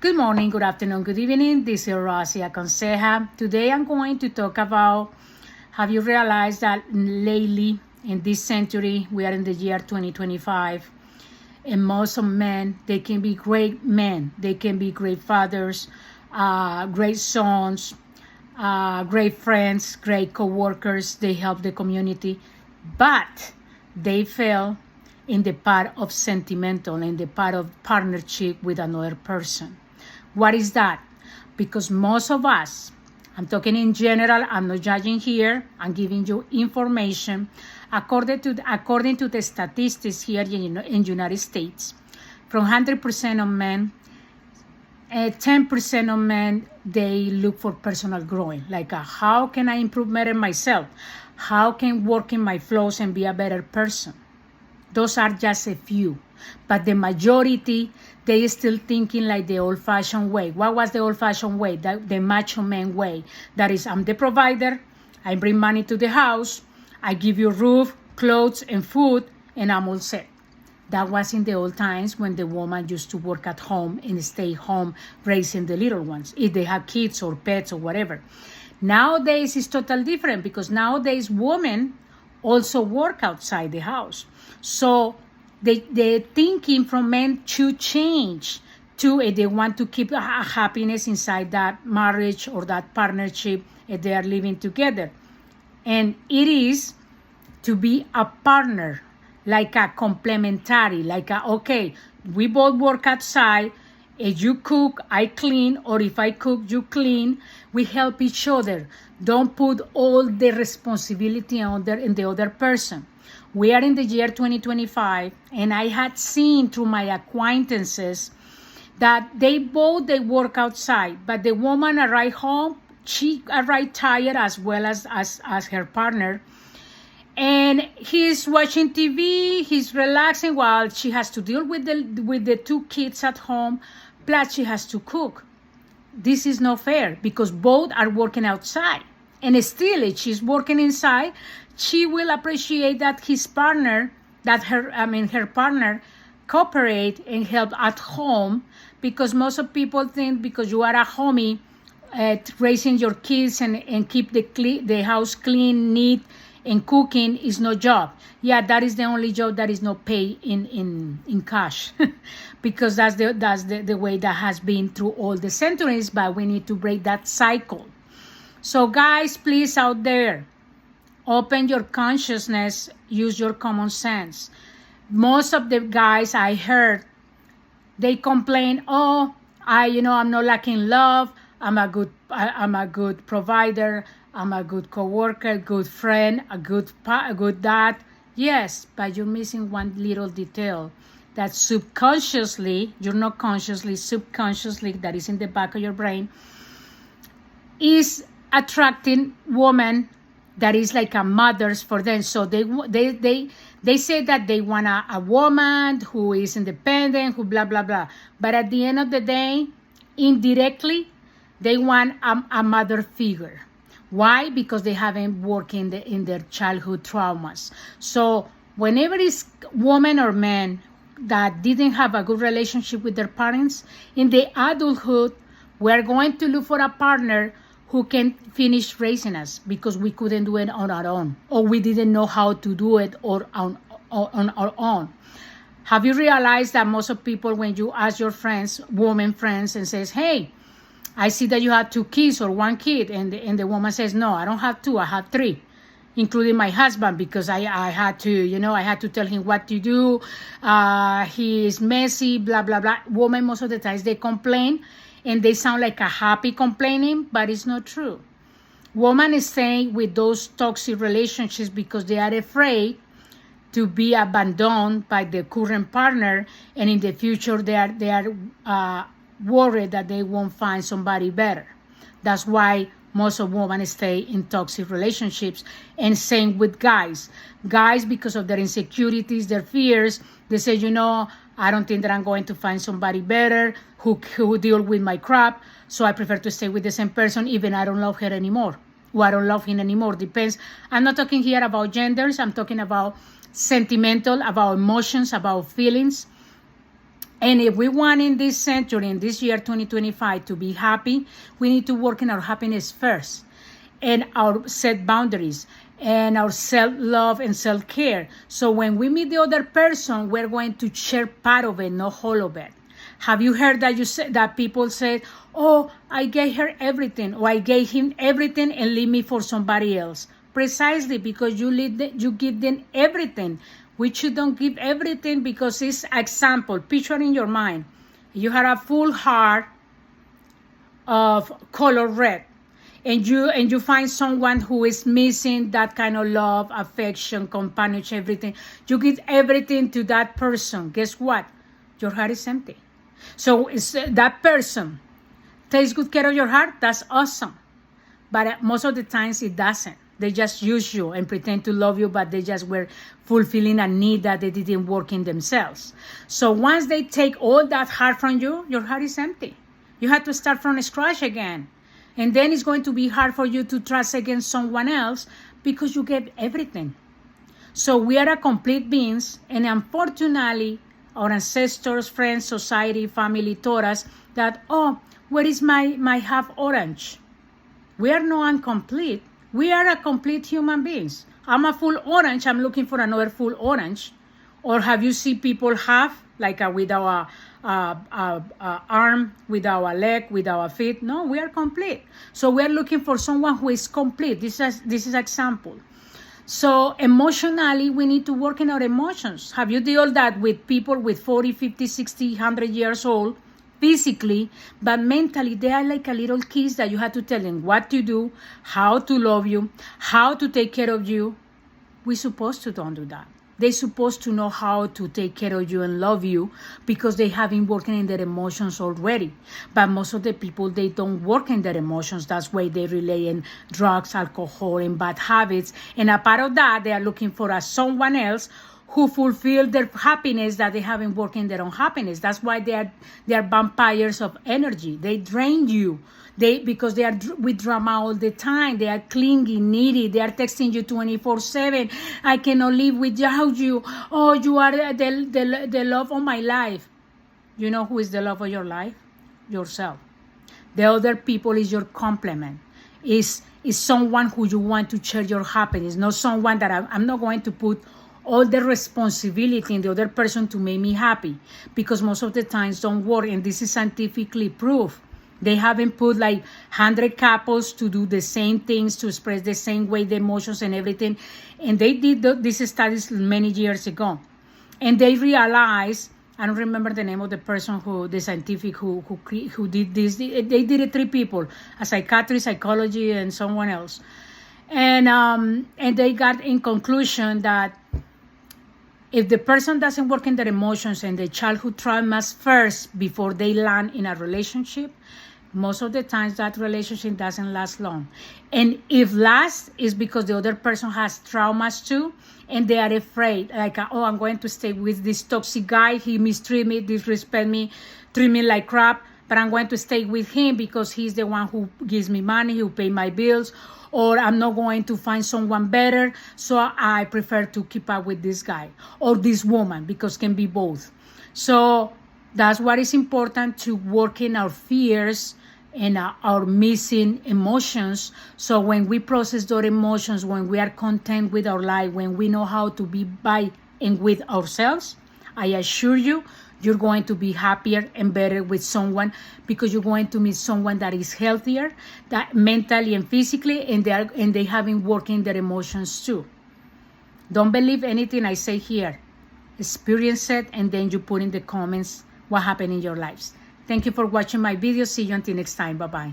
Good morning, good afternoon, good evening. This is Rosia Conseja. Today I'm going to talk about, have you realized that lately in this century, we are in the year 2025, and most of men, they can be great men. They can be great fathers, great sons, great friends, great co-workers. They help the community, but they fail in the part of sentimental, in the part of partnership with another person. What is that? Because most of us, I'm talking in general, I'm not judging here, I'm giving you information. According to the statistics here in United States, from 100% of men, 10% of men, they look for personal growth. Like, how can I improve better myself? How can work in my flaws and be a better person? Those are just a few. But the majority, they still thinking like the old-fashioned way. What was the old-fashioned way? The macho man way. That is, I'm the provider, I bring money to the house, I give you roof, clothes, and food, and I'm all set. That was in the old times when the woman used to work at home and stay home raising the little ones, if they have kids or pets or whatever. Nowadays, it's totally different because nowadays women also work outside the house. So the thinking from men should change to if they want to keep a happiness inside that marriage or that partnership if they are living together. And it is to be a partner, like a complementary, like okay, we both work outside. If you cook, I clean, or if I cook, you clean. We help each other. Don't put all the responsibility in the other person. We are in the year 2025, and I had seen through my acquaintances that they work outside, but the woman arrived home, she arrived tired as well as her partner, and he's watching TV, he's relaxing while she has to deal with the two kids at home, plus she has to cook. This is not fair because both are working outside. And still, if she's working inside, she will appreciate that her partner cooperate and help at home, because most of people think because you are a homie, raising your kids and keep the house clean, neat, and cooking is no job. Yeah, that is the only job that is not paid in cash because that's the way that has been through all the centuries, but we need to break that cycle. So guys, please out there, open your consciousness, use your common sense. Most of the guys I heard, they complain, oh, I'm not lacking love, I'm a good provider, I'm a good coworker, good friend, a good dad. Yes, but you're missing one little detail that subconsciously, you're not consciously, subconsciously, that is in the back of your brain, is attracting women that is like a mothers for them. So they say that they want a woman who is independent, who blah blah blah. But at the end of the day, indirectly, they want a mother figure. Why? Because they haven't worked in their childhood traumas. So whenever it's woman or man that didn't have a good relationship with their parents, in the adulthood, we're going to look for a partner who can finish raising us because we couldn't do it on our own, or we didn't know how to do it on our own. Have you realized that most of people, when you ask your friends, woman friends, and says, hey, I see that you have 2 kids or 1 kid, and the woman says, no, I don't have 2, I have 3, including my husband, because I had to tell him what to do. He is messy, blah, blah, blah. Women, most of the times, they complain, and they sound like a happy complaining, but it's not true. Women is staying with those toxic relationships because they are afraid to be abandoned by the current partner, and in the future they are worried that they won't find somebody better. That's why most of women stay in toxic relationships, and same with guys. Guys, because of their insecurities, their fears, they say, I don't think that I'm going to find somebody better who deal with my crap, so I prefer to stay with the same person even I don't love her anymore, or I don't love him anymore. Depends. I'm not talking here about genders. I'm talking about sentimental, about emotions, about feelings. And if we want in this century, in this year 2025, to be happy, we need to work in our happiness first and our set boundaries and our self-love and self-care. So when we meet the other person, we're going to share part of it, not whole of it. Have you heard that that people say, oh, I gave her everything, or I gave him everything and leave me for somebody else? Precisely because you give them everything. We shouldn't give everything because it's example. Picture in your mind. You have a full heart of color red, and you find someone who is missing that kind of love, affection, companionship, everything. You give everything to that person. Guess what? Your heart is empty. So it's that person takes good care of your heart. That's awesome. But most of the times it doesn't. They just use you and pretend to love you, but they just were fulfilling a need that they didn't work in themselves. So once they take all that heart from you, your heart is empty. You have to start from scratch again. And then it's going to be hard for you to trust against someone else because you gave everything. So we are a complete beings, and unfortunately, our ancestors, friends, society, family taught us that, oh, where is my half orange? We are not incomplete. We are a complete human beings. I'm a full orange. I'm looking for another full orange. Or have you seen people half, like with our arm, with our leg, with our feet? No, we are complete. So we are looking for someone who is complete. This is example. So emotionally, we need to work in our emotions. Have you dealt that with people with 40, 50, 60, 100 years old? Physically, but mentally, they are like a little kids that you have to tell them what to do, how to love you, how to take care of you. We're supposed to don't do that. They're supposed to know how to take care of you and love you because they have been working in their emotions already. But most of the people, they don't work in their emotions. That's why they rely on drugs, alcohol, and bad habits. And a part of that, they are looking for someone else who fulfill their happiness that they haven't worked in their own happiness. That's why they are vampires of energy. They drain you. Because they are with drama all the time. They are clingy, needy. They are texting you 24/7. I cannot live without you. Oh, you are the love of my life. You know who is the love of your life? Yourself. The other people is your complement. Is someone who you want to share your happiness, not someone that I'm not going to put all the responsibility in the other person to make me happy, because most of the times don't work, and this is scientifically proved. They haven't put like 100 couples to do the same things, to express the same way, the emotions and everything, and they did these studies many years ago, and they realized, I don't remember the name of the person the scientific who did this. They did it 3 people, a psychiatrist, psychology, and someone else, and they got in conclusion that if the person doesn't work in their emotions and the childhood traumas first before they land in a relationship, most of the times that relationship doesn't last long. And if lasts, is because the other person has traumas too, and they are afraid, like, oh, I'm going to stay with this toxic guy. He mistreat me, disrespect me, treat me like crap, but I'm going to stay with him because he's the one who gives me money, who pay my bills, or I'm not going to find someone better, so I prefer to keep up with this guy or this woman, because can be both. So that's what is important, to work in our fears and our missing emotions. So when we process those emotions, when we are content with our life, when we know how to be by and with ourselves, I assure you, you're going to be happier and better with someone, because you're going to meet someone that is healthier, that mentally and physically, and they haven't working their emotions too. Don't believe anything I say here. Experience it, and then you put in the comments what happened in your lives. Thank you for watching my video. See you until next time. Bye-bye.